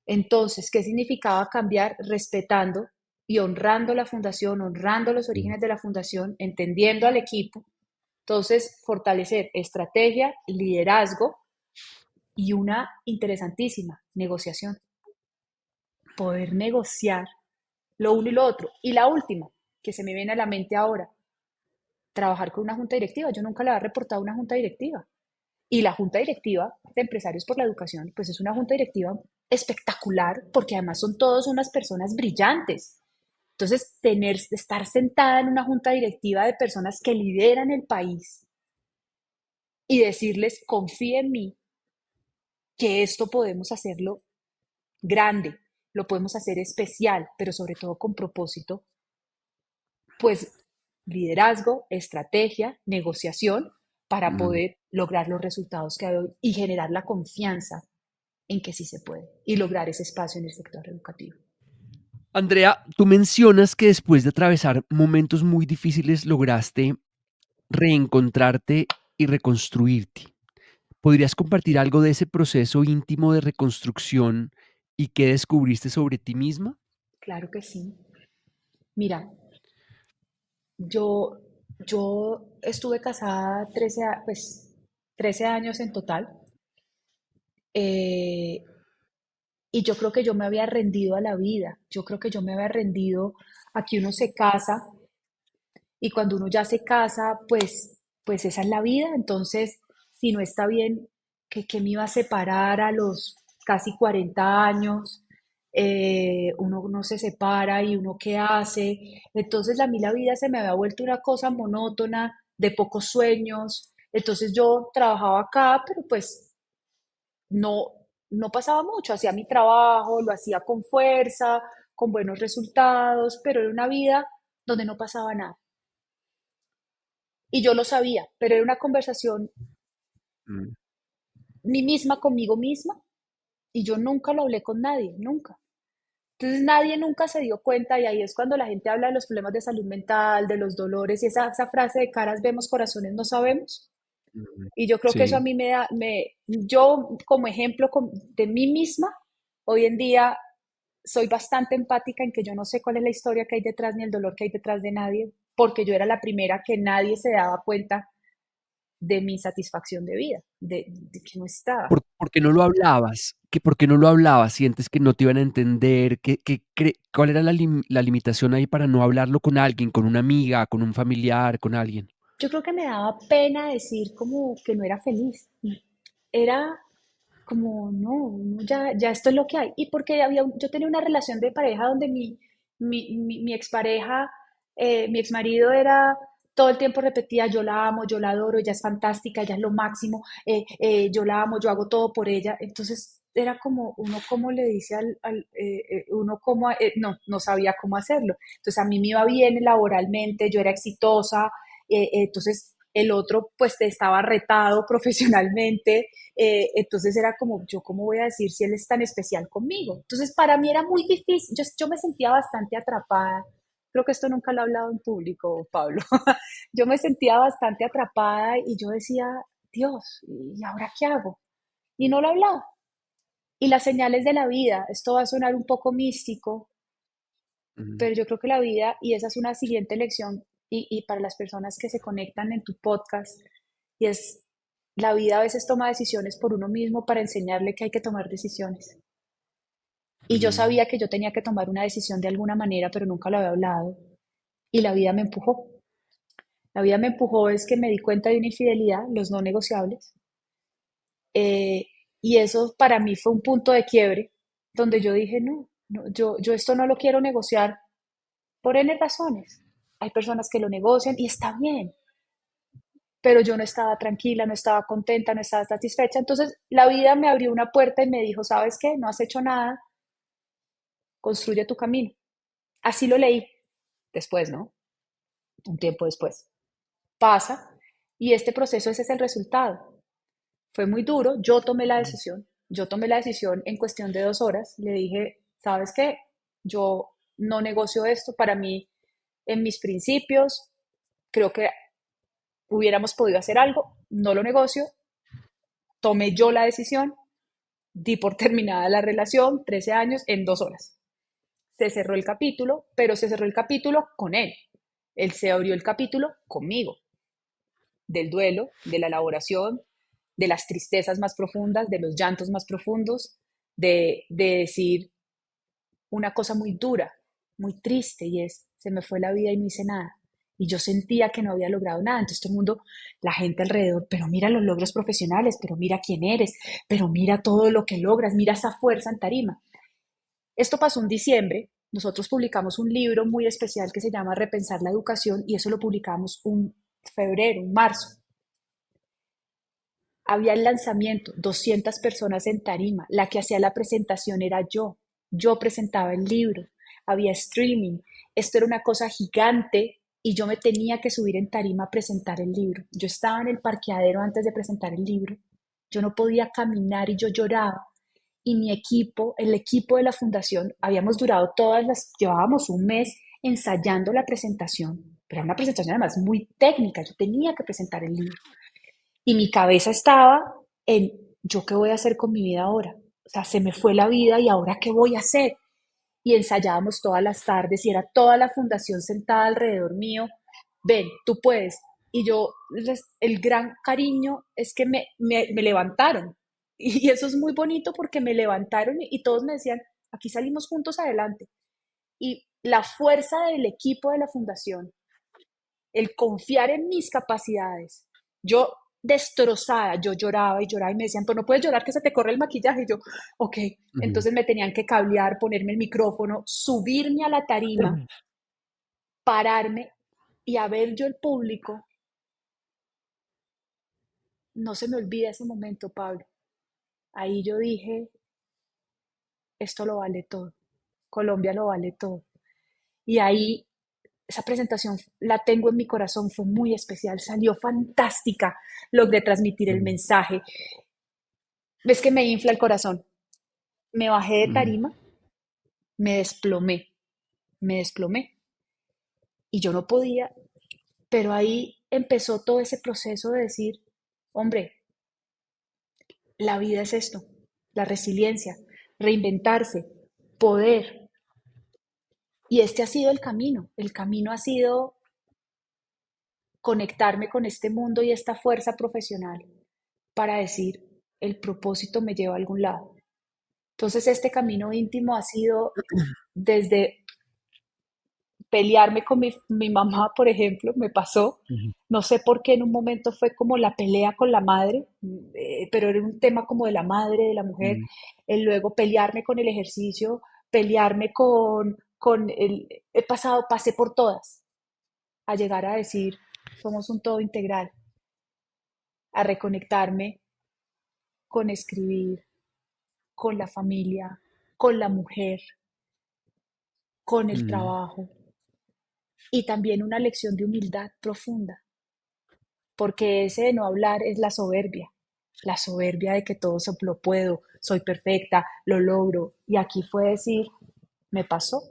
Entonces, ¿qué significaba cambiar? Respetando y honrando la fundación, honrando los orígenes de la fundación, entendiendo al equipo. Entonces, fortalecer estrategia, liderazgo y una interesantísima negociación. Poder negociar lo uno y lo otro. Y la última, que se me viene a la mente ahora, trabajar con una junta directiva. Yo nunca le había reportado a una junta directiva. Y la junta directiva de Empresarios por la Educación, pues es una junta directiva espectacular porque además son todos unas personas brillantes. Entonces, estar sentada en una junta directiva de personas que lideran el país y decirles, confíe en mí, que esto podemos hacerlo grande, lo podemos hacer especial, pero sobre todo con propósito, pues liderazgo, estrategia, negociación para Mm. poder lograr los resultados que hay hoy y generar la confianza en que sí se puede y lograr ese espacio en el sector educativo. Andrea, tú mencionas que después de atravesar momentos muy difíciles lograste reencontrarte y reconstruirte. ¿Podrías compartir algo de ese proceso íntimo de reconstrucción y qué descubriste sobre ti misma? Claro que sí. Mira, yo, yo estuve casada 13 años en total, eh, y yo creo que yo me había rendido a la vida, yo creo que yo me había rendido a que uno se casa y cuando uno ya se casa, pues esa es la vida. Entonces, si no está bien, que me iba a separar a los casi 40 años, uno no se separa y uno qué hace. Entonces, a mí la vida se me había vuelto una cosa monótona, de pocos sueños. Entonces yo trabajaba acá, pero pues no, no pasaba mucho, hacía mi trabajo, lo hacía con fuerza, con buenos resultados, pero era una vida donde no pasaba nada. Y yo lo sabía, pero era una conversación Mm. mí misma conmigo misma y yo nunca lo hablé con nadie, nunca. Entonces nadie nunca se dio cuenta y ahí es cuando la gente habla de los problemas de salud mental, de los dolores y esa frase de caras vemos, corazones no sabemos. Mm. Y yo creo que eso a Sí. mí yo como ejemplo de mí misma, hoy en día soy bastante empática en que yo no sé cuál es la historia que hay detrás ni el dolor que hay detrás de nadie, porque yo era la primera que nadie se daba cuenta de mi satisfacción de vida, de que no estaba. ¿Por qué no lo hablabas? ¿Por qué no lo hablabas? ¿Sientes que no te iban a entender? ¿Cuál era la limitación ahí para no hablarlo con alguien, con una amiga, con un familiar, con alguien? Yo creo que me daba pena decir como que no era feliz. Era como, no, no, ya esto es lo que hay. Y porque yo tenía una relación de pareja donde mi expareja, mi exmarido era todo el tiempo repetía, yo la amo, yo la adoro, ella es fantástica, ella es lo máximo, yo la amo, yo hago todo por ella. Entonces era como, uno como le dice uno como, no sabía cómo hacerlo. Entonces a mí me iba bien laboralmente, yo era exitosa, entonces el otro pues estaba retado profesionalmente, entonces era como, yo cómo voy a decir si él es tan especial conmigo. Entonces para mí era muy difícil, yo me sentía bastante atrapada, creo que esto nunca lo he hablado en público, Pablo, yo me sentía bastante atrapada y yo decía, Dios, ¿y ahora qué hago? Y no lo hablaba. Y las señales de la vida, esto va a sonar un poco místico, Ujú. pero yo creo que la vida, y esa es una siguiente lección, y para las personas que se conectan en tu podcast, y es, la vida a veces toma decisiones por uno mismo para enseñarle que hay que tomar decisiones. Y yo Ujú. sabía que yo tenía que tomar una decisión de alguna manera, pero nunca lo había hablado. Y la vida me empujó. La vida me empujó es que me di cuenta de una infidelidad, los no negociables. eh, y eso para mí fue un punto de quiebre, donde yo dije, no, no, yo esto no lo quiero negociar por N razones. Hay personas que lo negocian y está bien, pero yo no estaba tranquila, no estaba contenta, no estaba satisfecha. Entonces la vida me abrió una puerta y me dijo, ¿sabes qué? No has hecho nada, construye tu camino. Así lo leí después, ¿no? Un tiempo después. Pasa y este proceso ese es el resultado. Fue muy duro, yo tomé la decisión en cuestión de 2 horas, le dije, ¿sabes qué? Yo no negocio esto, para mí, en mis principios, creo que hubiéramos podido hacer algo, no lo negocio, tomé yo la decisión, di por terminada la relación, 13 años, en 2 horas. Se cerró el capítulo, pero se cerró el capítulo con él. Él se abrió el capítulo conmigo, del duelo, de la elaboración, de las tristezas más profundas, de los llantos más profundos, de decir una cosa muy dura, muy triste, y es, se me fue la vida y no hice nada. Y yo sentía que no había logrado nada. Entonces todo el mundo, la gente alrededor, pero mira los logros profesionales, pero mira quién eres, pero mira todo lo que logras, mira esa fuerza en tarima. Esto pasó en diciembre. Nosotros publicamos un libro muy especial que se llama Repensar la educación y eso lo publicamos un febrero, un marzo. Había el lanzamiento, 200 personas en tarima. La que hacía la presentación era yo. Yo presentaba el libro. Había streaming. Esto era una cosa gigante y yo me tenía que subir en tarima a presentar el libro. Yo estaba en el parqueadero antes de presentar el libro. Yo no podía caminar y yo lloraba. Y mi equipo, el equipo de la fundación, habíamos durado llevábamos un mes ensayando la presentación, pero era una presentación además muy técnica. Yo tenía que presentar el libro. Y mi cabeza estaba en, ¿yo qué voy a hacer con mi vida ahora? O sea, se me fue la vida y ahora qué voy a hacer. Y ensayábamos todas las tardes y era toda la fundación sentada alrededor mío. Ven, tú puedes. Y yo, el gran cariño es que me levantaron. Y eso es muy bonito porque me levantaron y todos me decían, aquí salimos juntos adelante. Y la fuerza del equipo de la fundación, el confiar en mis capacidades. Yo destrozada, yo lloraba y me decían, pues no puedes llorar que se te corre el maquillaje. Y yo, ok, Ujú. entonces me tenían que cablear, ponerme el micrófono, subirme a la tarima, pararme y a ver yo el público. No se me olvida ese momento, Pablo. Ahí yo dije, esto lo vale todo, Colombia lo vale todo. Y ahí esa presentación la tengo en mi corazón, fue muy especial, salió fantástica, logré transmitir el Ujú. mensaje. Ves que me infla el corazón. Me bajé de Ujú. tarima, me desplomé, me desplomé. Y yo no podía, pero ahí empezó todo ese proceso de decir, hombre, la vida es esto, la resiliencia, reinventarse, poder. Y este ha sido el camino. El camino ha sido conectarme con este mundo y esta fuerza profesional para decir, el propósito me lleva a algún lado. Entonces, este camino íntimo ha sido desde pelearme con mi mamá, por ejemplo, me pasó. Ujú. No sé por qué en un momento fue como la pelea con la madre, pero era un tema como de la madre, de la mujer. Ujú. Luego pelearme con el ejercicio, pelearme con el... pasé por todas, a llegar a decir, somos un todo integral, a reconectarme con escribir, con la familia, con la mujer, con el Ujú. trabajo y también una lección de humildad profunda. porque ese de no hablar es la soberbia de que todo se lo puedo, soy perfecta, lo logro. Y aquí fue decir, me pasó,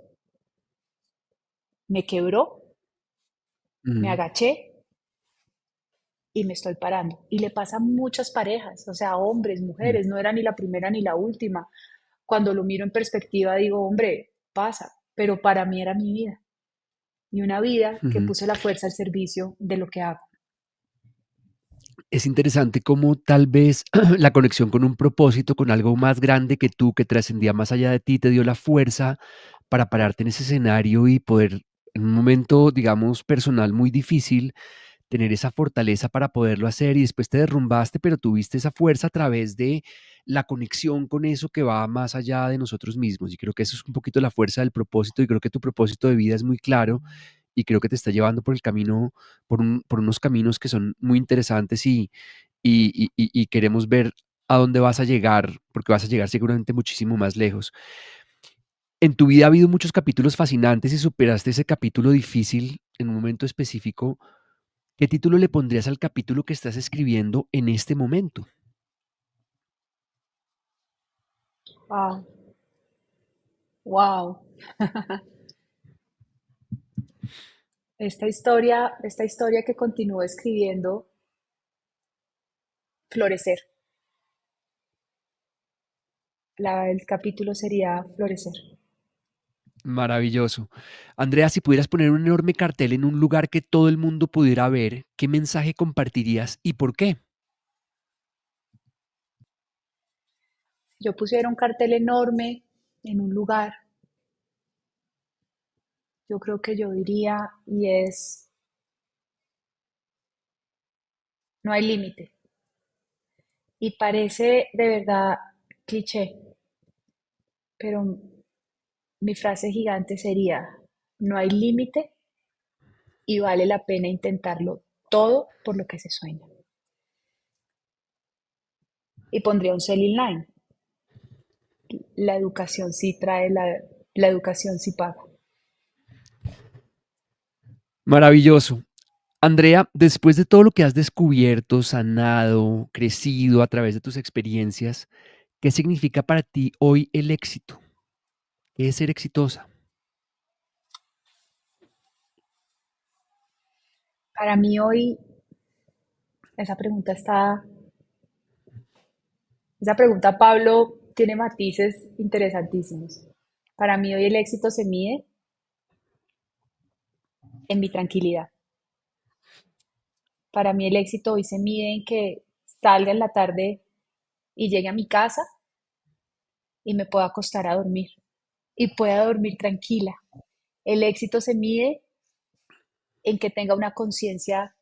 me quebró, me Mm, agaché y me estoy parando. Y le pasa a muchas parejas, o sea, hombres, mm, mujeres, no era ni la primera ni la última. Cuando lo miro en perspectiva digo, hombre, pasa, pero para mí era mi vida y una vida que ujú. puse la fuerza al servicio de lo que hago. Es interesante cómo tal vez la conexión con un propósito, con algo más grande que tú, que trascendía más allá de ti, te dio la fuerza para pararte en ese escenario y poder, en un momento, digamos, personal muy difícil, tener esa fortaleza para poderlo hacer y después te derrumbaste, pero tuviste esa fuerza a través de la conexión con eso que va más allá de nosotros mismos. Y creo que eso es un poquito la fuerza del propósito y creo que tu propósito de vida es muy claro y creo que te está llevando por el camino, por unos caminos que son muy interesantes y queremos ver a dónde vas a llegar, porque vas a llegar seguramente muchísimo más lejos. En tu vida ha habido muchos capítulos fascinantes y superaste ese capítulo difícil en un momento específico. ¿Qué título le pondrías al capítulo que estás escribiendo en este momento? Wow, wow. Esta historia que continúo escribiendo, Florecer. El capítulo sería Florecer. Maravilloso. Andrea, si pudieras poner un enorme cartel en un lugar que todo el mundo pudiera ver, ¿qué mensaje compartirías y por qué? Yo pusiera un cartel enorme en un lugar, yo creo que yo diría, y es, no hay límite. Y parece de verdad cliché, pero mi frase gigante sería, no hay límite y vale la pena intentarlo todo por lo que se sueña. Y pondría un selling line. La educación sí trae, la educación sí paga. Maravilloso. Andrea, después de todo lo que has descubierto, sanado, crecido a través de tus experiencias, ¿qué significa para ti hoy el éxito? ¿Qué es ser exitosa? Para mí hoy, esa pregunta está, esa pregunta, Pablo, tiene matices interesantísimos. Para mí hoy el éxito se mide en mi tranquilidad. Para mí el éxito hoy se mide en que salga en la tarde y llegue a mi casa y me pueda acostar a dormir y pueda dormir tranquila. El éxito se mide en que tenga una conciencia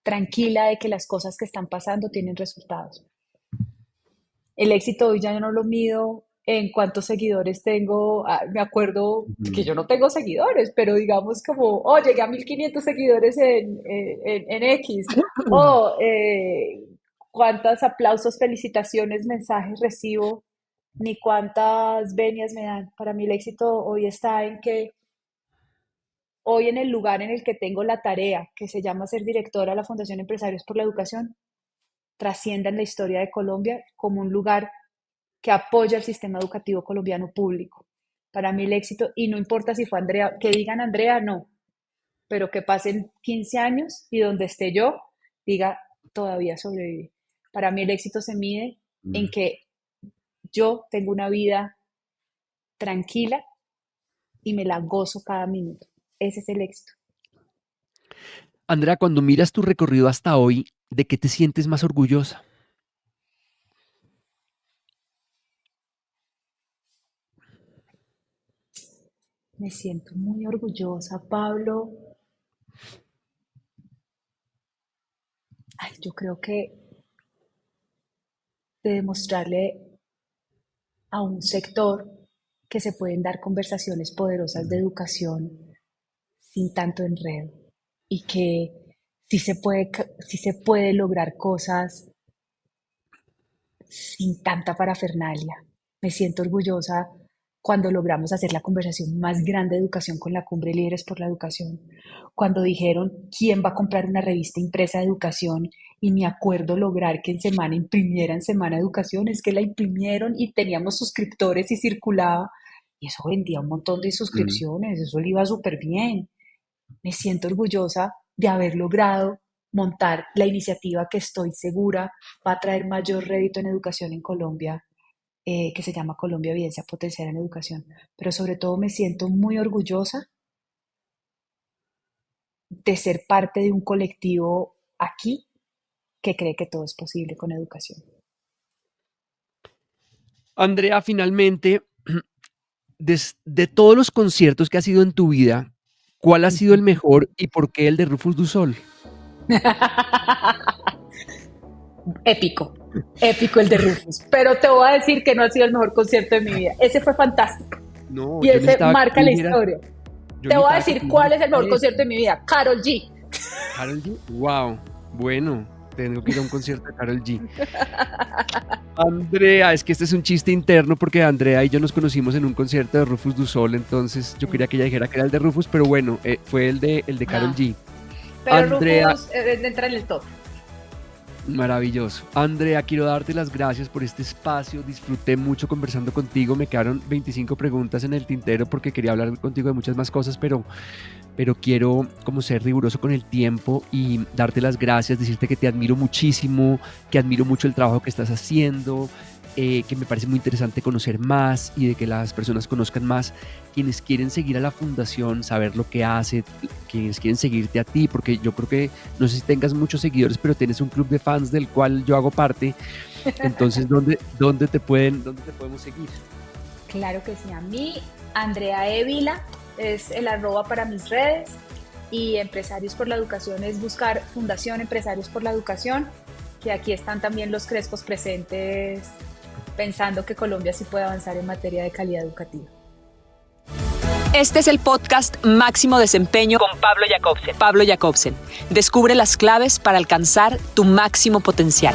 tranquila de que las cosas que están pasando tienen resultados. El éxito hoy ya no lo mido en cuántos seguidores tengo. Me acuerdo que Ujú. yo no tengo seguidores, pero digamos como, oh, llegué a 1500 seguidores en X, o cuántos aplausos, felicitaciones, mensajes recibo, ni cuántas venias me dan. Para mí el éxito hoy está en que hoy en el lugar en el que tengo la tarea, que se llama ser directora de la Fundación Empresarios por la Educación, trascienda en la historia de Colombia como un lugar que apoya el sistema educativo colombiano público. Para mí el éxito, y no importa si fue Andrea, que digan Andrea, no, pero que pasen 15 años y donde esté yo, diga, todavía sobreviví. Para mí el éxito se mide en Mm. que yo tengo una vida tranquila y me la gozo cada minuto. Ese es el éxito. Andrea, cuando miras tu recorrido hasta hoy, ¿de qué te sientes más orgullosa? Me siento muy orgullosa, Pablo. Ay, yo creo que de demostrarle a un sector que se pueden dar conversaciones poderosas de educación sin tanto enredo y que sí se puede lograr cosas sin tanta parafernalia. Me siento orgullosa cuando logramos hacer la conversación más grande de educación con la Cumbre Líderes por la Educación, cuando dijeron quién va a comprar una revista impresa de educación y me acuerdo lograr que en Semana imprimieran Semana Educación, es que la imprimieron y teníamos suscriptores y circulaba y eso vendía un montón de Mm. suscripciones, eso le iba súper bien. Me siento orgullosa de haber logrado montar la iniciativa que estoy segura va a traer mayor rédito en educación en Colombia, que se llama Colombia Evidencia Potencial en Educación. Pero sobre todo me siento muy orgullosa de ser parte de un colectivo aquí que cree que todo es posible con educación. Andrea, finalmente, de todos los conciertos que has ido en tu vida, ¿cuál ha sido el mejor y por qué el de Rufus du Sol? Épico, épico el de Rufus. Pero te voy a decir que no ha sido el mejor concierto de mi vida. Ese fue fantástico No, y yo ese necesitaba que marca tú la dijeras, historia. yo Te voy a necesitaba que decir tú cuál es el mejor dijeras concierto eso. de mi vida. Karol G. Karol G, wow, bueno, tengo que ir a un concierto de Karol G. Andrea, es que este es un chiste interno porque Andrea y yo nos conocimos en un concierto de Rufus du Sol, entonces yo quería que ella dijera que era el de Rufus, pero bueno, fue el de Karol Ah, G. pero Andrea, Rufus entra en el top. maravilloso. Andrea, quiero darte las gracias por este espacio. Disfruté mucho conversando contigo. Me quedaron 25 preguntas en el tintero porque quería hablar contigo de muchas más cosas, pero quiero como ser riguroso con el tiempo y darte las gracias, decirte que te admiro muchísimo, que admiro mucho el trabajo que estás haciendo, que me parece muy interesante conocer más y de que las personas conozcan más. Quienes quieren seguir a la fundación, saber lo que hace, quienes quieren seguirte a ti, porque yo creo que no sé si tengas muchos seguidores, pero tienes un club de fans del cual yo hago parte. Entonces, ¿dónde te podemos seguir? Claro que sí. A mí, Andrea Evila es el arroba para mis redes y Empresarios por la Educación es buscar Fundación Empresarios por la Educación, que aquí están también los crespos presentes pensando que Colombia sí puede avanzar en materia de calidad educativa. Este es el podcast Máximo Desempeño con Pablo Jacobsen. Pablo Jacobsen. Descubre las claves para alcanzar tu máximo potencial.